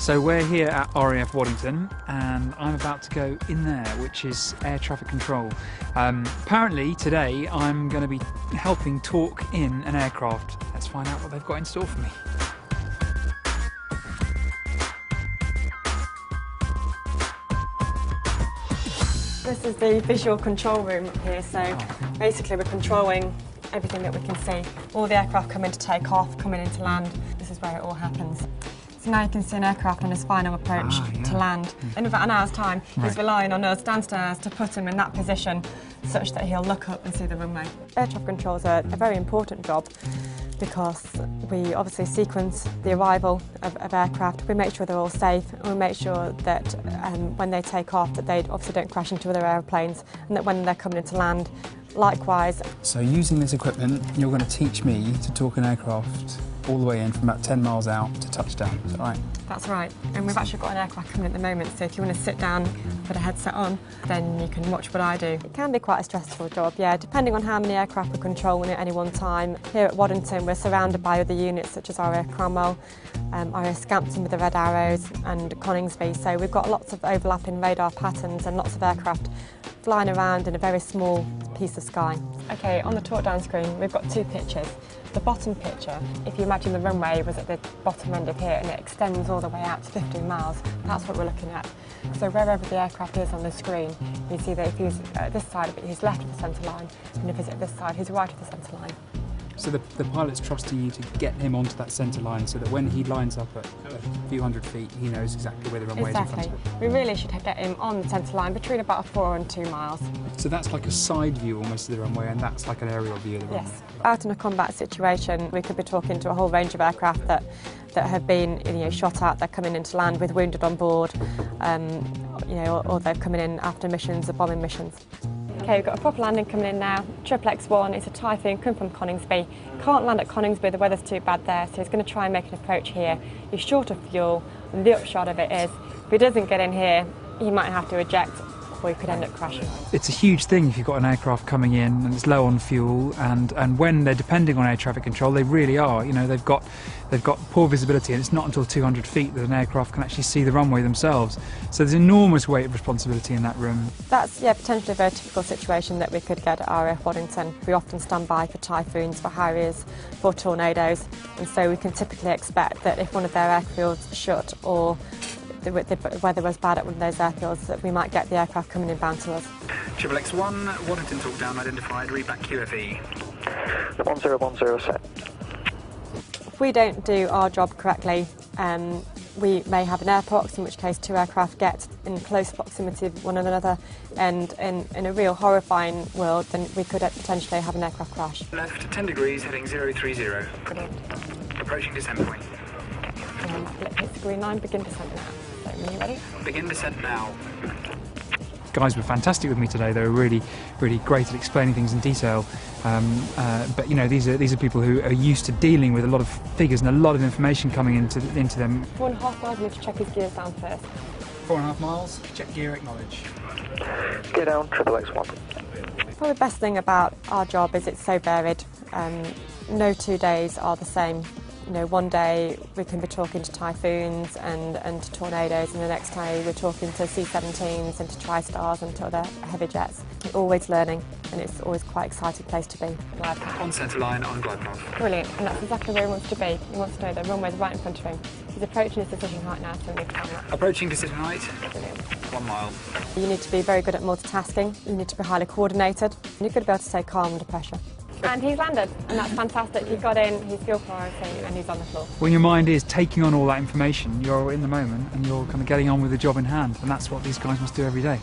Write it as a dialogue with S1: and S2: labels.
S1: So we're here at RAF Waddington and I'm about to go in there, which is air traffic control. Apparently today I'm going to be helping talk in an aircraft. Let's find out what they've got in store for me.
S2: This is the visual control room up here, so basically we're controlling everything that we can see. All the aircraft coming to take off, coming into land, this is where it all happens. So now you can see an aircraft on his final approach to land. In about an hour's time, he's relying on us downstairs to put him in that position such that he'll look up and see the runway. Air traffic control is a very important job because we obviously sequence the arrival of aircraft. We make sure they're all safe and we make sure that when they take off that they obviously don't crash into other aeroplanes and that when they're coming into land, likewise.
S1: So using this equipment, you're going to teach me to talk an aircraft all the way in from about 10 miles out to touchdown, is that right?
S2: That's right, and we've actually got an aircraft coming at the moment, so if you want to sit down, put a headset on, then you can watch what I do. It can be quite a stressful job, yeah, depending on how many aircraft we're controlling at any one time. Here at Waddington we're surrounded by other units such as RAF Cromwell, RAF Scampton with the red arrows and Coningsby, so we've got lots of overlapping radar patterns and lots of aircraft flying around in a very small piece of sky. Okay, on the talk down screen we've got two pictures. The bottom picture, if you imagine the runway was at the bottom end of here and it extends all the way out to 15 miles, that's what we're looking at. So wherever the aircraft is on the screen, you see that if he's at this side of it, he's left of the centre line, and if he's at this side, he's right of the centre line. So the pilot's trusting you to get him onto that centre line so that when he lines up at a few hundred feet, he knows exactly where the runway is in front of him. We really should get him on the centre line between about 4 and 2 miles. So that's like a side view almost of the runway, and that's like an aerial view of the runway? Yes. Out in a combat situation, we could be talking to a whole range of aircraft that have been shot at, they're coming into land with wounded on board, or they're coming in after missions or bombing missions. Okay, we've got a proper landing coming in now. X1, it's a Typhoon coming from Coningsby. Can't land at Coningsby, the weather's too bad there, so he's going to try and make an approach here. He's short of fuel, and the upshot of it is, if he doesn't get in here, he might have to eject, or he could end up crashing. It's a huge thing if you've got an aircraft coming in and it's low on fuel, and when they're depending on air traffic control, they really are. They've got poor visibility, and it's not until 200 feet that an aircraft can actually see the runway themselves. So there's enormous weight of responsibility in that room. That's potentially a very typical situation that we could get at RAF Waddington. We often stand by for Typhoons, for Harriers, for tornadoes, and so we can typically expect that if one of their airfields shut or the weather was bad at one of those airfields, that we might get the aircraft coming inbound to us. X1, Waddington talk down identified, read back QFE.
S3: 1010 set.
S2: If we don't do our job correctly, we may have an airpox, in which case 2 aircraft get in close proximity of one another, and in a real horrifying world, then we could potentially have an aircraft crash.
S1: Left 10 degrees, heading 030.
S2: Brilliant.
S1: Approaching descent point.
S2: And hit the green line, begin descent now. So, are you ready?
S1: Begin descent now. Guys were fantastic with me today. They were really, really great at explaining things in detail. But these are people who are used to dealing with a lot of figures and a lot of information coming into them.
S2: 4.5 miles, we need to check his gears down first.
S1: 4.5 miles, check gear, acknowledge.
S3: Gear down, X1.
S2: Probably the best thing about our job is it's so varied. No 2 days are the same. One day we can be talking to Typhoons and to tornadoes, and the next day we're talking to C-17s and to TriStars and to other heavy jets. We're always learning, and it's always quite an exciting place to be.
S1: Glide path. On centre line, on glide path.
S2: Brilliant, and that's exactly where he wants to be. He wants to know the runway's right in front of him. He's approaching his decision height now, so we need to time that.
S1: Approaching decision height.
S2: Brilliant.
S1: 1 mile.
S2: You need to be very good at multitasking. You need to be highly coordinated. And you've got to be able to stay calm under pressure. And he's landed, and that's fantastic. He got in, he's fuel priority, and he's on the floor. When your mind is taking on all that information, you're in the moment and you're kind of getting on with the job in hand, and that's what these guys must do every day.